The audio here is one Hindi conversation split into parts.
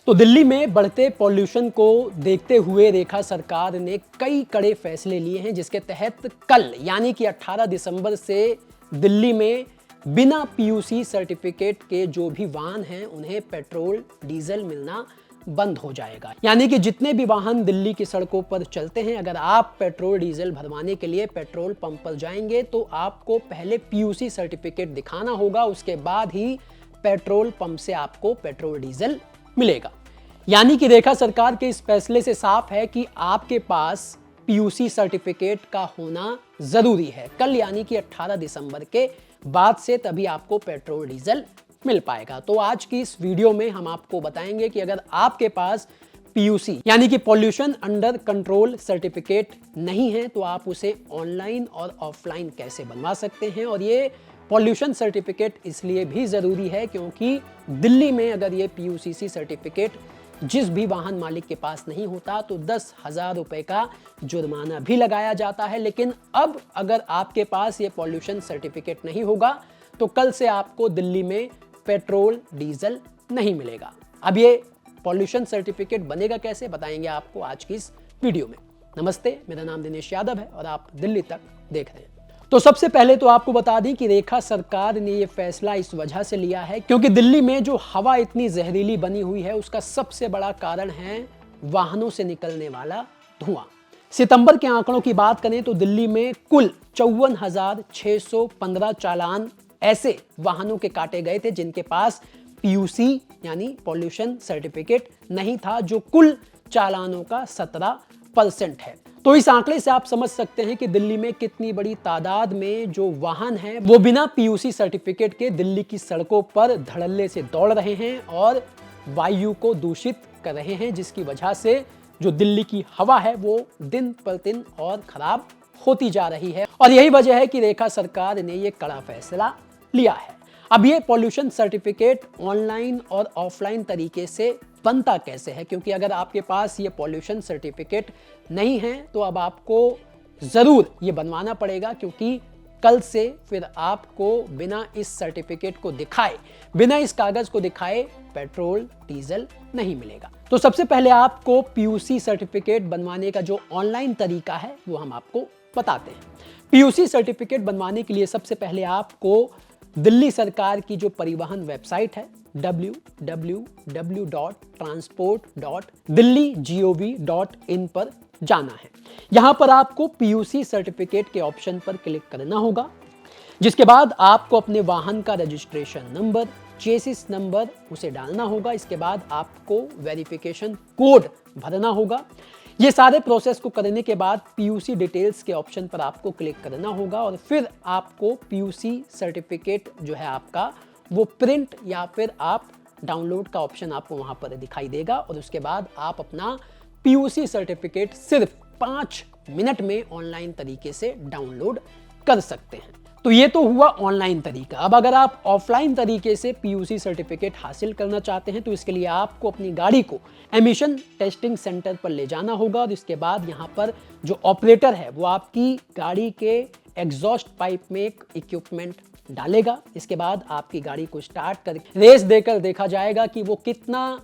तो दिल्ली में बढ़ते पॉल्यूशन को देखते हुए रेखा सरकार ने कई कड़े फैसले लिए हैं, जिसके तहत कल यानी कि 18 दिसंबर से दिल्ली में बिना पीयूसी सर्टिफिकेट के जो भी वाहन हैं उन्हें पेट्रोल डीजल मिलना बंद हो जाएगा। यानी कि जितने भी वाहन दिल्ली की सड़कों पर चलते हैं, अगर आप पेट्रोल डीजल भरवाने के लिए पेट्रोल पंप पर जाएंगे तो आपको पहले पीयूसी सर्टिफिकेट दिखाना होगा, उसके बाद ही पेट्रोल पंप से आपको पेट्रोल डीजल मिलेगा। यानी कि रेखा सरकार के इस फैसले से साफ है कि आपके पास पीयूसी सर्टिफिकेट का होना जरूरी है। कल यानी कि 18 दिसंबर के बाद से तभी आपको पेट्रोल डीजल मिल पाएगा। तो आज की इस वीडियो में हम आपको बताएंगे कि अगर आपके पास पीयूसी यानी कि पॉल्यूशन अंडर कंट्रोल सर्टिफिकेट नहीं है तो आप उसे ऑनलाइन और ऑफलाइन कैसे बनवा सकते हैं। और ये पॉल्यूशन सर्टिफिकेट इसलिए भी जरूरी है क्योंकि दिल्ली में अगर ये पीयूसीसी सर्टिफिकेट जिस भी वाहन मालिक के पास नहीं होता तो 10,000 रुपए का जुर्माना भी लगाया जाता है। लेकिन अब अगर आपके पास ये पॉल्यूशन सर्टिफिकेट नहीं होगा तो कल से आपको दिल्ली में पेट्रोल डीजल नहीं मिलेगा। अब ये पॉल्यूशन सर्टिफिकेट बनेगा कैसे, बताएंगे आपको आज की इस वीडियो में। नमस्ते, मेरा नाम दिनेश यादव है और आप दिल्ली तक देख रहे हैं। तो सबसे पहले तो आपको बता दें कि रेखा सरकार ने ये फैसला इस वजह से लिया है क्योंकि दिल्ली में जो हवा इतनी जहरीली बनी हुई है उसका सबसे बड़ा कारण है वाहनों से निकलने वाला धुआं। सितंबर के आंकड़ों की बात करें तो दिल्ली में कुल 54,615 चालान ऐसे वाहनों के काटे गए थे जिनके पास पीयूसी यानी पॉल्यूशन सर्टिफिकेट नहीं था, जो कुल चालानों का 17% है। तो इस आंकड़े से आप समझ सकते हैं कि दिल्ली में कितनी बड़ी तादाद में जो वाहन हैं वो बिना पीयूसी सर्टिफिकेट के दिल्ली की सड़कों पर धड़ल्ले से दौड़ रहे हैं और वायु को दूषित कर रहे हैं, जिसकी वजह से जो दिल्ली की हवा है वो दिन पर दिन और खराब होती जा रही है। और यही वजह है कि रेखा सरकार ने ये कड़ा फैसला लिया है। अब ये पॉल्यूशन सर्टिफिकेट ऑनलाइन और ऑफलाइन तरीके से बनता कैसे है, क्योंकि अगर आपके पास ये पॉल्यूशन सर्टिफिकेट नहीं है तो अब आपको जरूर ये बनवाना पड़ेगा, क्योंकि कल से फिर आपको बिना इस सर्टिफिकेट को दिखाए, बिना इस कागज को दिखाए पेट्रोल डीजल नहीं मिलेगा। तो सबसे पहले आपको पीयूसी सर्टिफिकेट बनवाने का जो ऑनलाइन तरीका है वो हम आपको बताते हैं। पीयूसी सर्टिफिकेट बनवाने के लिए सबसे पहले आपको दिल्ली सरकार की जो परिवहन वेबसाइट है www.transport.delhi.gov.in पर जाना है। यहां पर आपको पीयूसी सर्टिफिकेट के ऑप्शन पर क्लिक करना होगा, जिसके बाद आपको अपने वाहन का रजिस्ट्रेशन नंबर, चेसिस नंबर उसे डालना होगा। इसके बाद आपको वेरिफिकेशन कोड भरना होगा। ये सारे प्रोसेस को करने के बाद पीयूसी डिटेल्स के ऑप्शन पर आपको क्लिक करना होगा और फिर आपको पीयूसी सर्टिफिकेट जो है आपका वो प्रिंट या फिर आप डाउनलोड का ऑप्शन आपको वहां पर दिखाई देगा। और उसके बाद आप अपना पीयूसी सर्टिफिकेट सिर्फ 5 मिनट में ऑनलाइन तरीके से डाउनलोड कर सकते हैं। तो ये तो हुआ ऑनलाइन तरीका। अब अगर आप ऑफलाइन तरीके से पीयूसी सर्टिफिकेट हासिल करना चाहते हैं तो इसके लिए आपको अपनी गाड़ी को एमिशन टेस्टिंग सेंटर पर ले जाना होगा और इसके बाद यहाँ पर जो ऑपरेटर है वो आपकी गाड़ी के एग्जॉस्ट पाइप में एक इक्विपमेंट डालेगा। इसके बाद आपकी गाड़ी को स्टार्ट करके रेस देकर देखा जाएगा कि वो कितना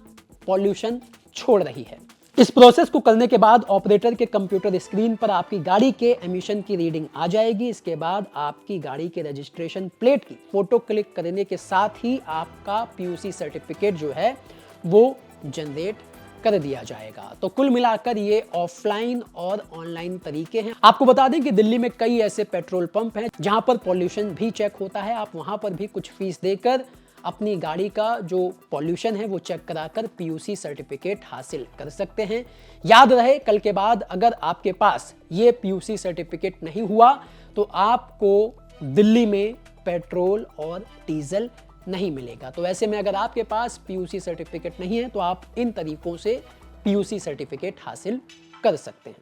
पॉल्यूशन छोड़ रही है। इस प्रोसेस को करने के बाद ऑपरेटर के कंप्यूटर स्क्रीन पर आपकी गाड़ी के एमिशन की रीडिंग आ जाएगी। इसके बाद आपकी गाड़ी के रजिस्ट्रेशन प्लेट की फोटो क्लिक करने के साथ ही आपका पीयूसी सर्टिफिकेट जो है वो जनरेट कर दिया जाएगा। तो कुल मिलाकर ये ऑफलाइन और ऑनलाइन तरीके हैं। आपको बता दें कि दिल्ली में कई ऐसे पेट्रोल पंप हैं जहां पर पॉल्यूशन भी चेक होता है। आप वहां पर भी कुछ फीस देकर अपनी गाड़ी का जो पॉल्यूशन है वो चेक कराकर पीयूसी सर्टिफिकेट हासिल कर सकते हैं। याद रहे, कल के बाद अगर आपके पास ये पीयूसी सर्टिफिकेट नहीं हुआ तो आपको दिल्ली में पेट्रोल और डीजल नहीं मिलेगा। तो ऐसे में अगर आपके पास पीयूसी सर्टिफिकेट नहीं है तो आप इन तरीकों से पीयूसी सर्टिफिकेट हासिल कर सकते हैं।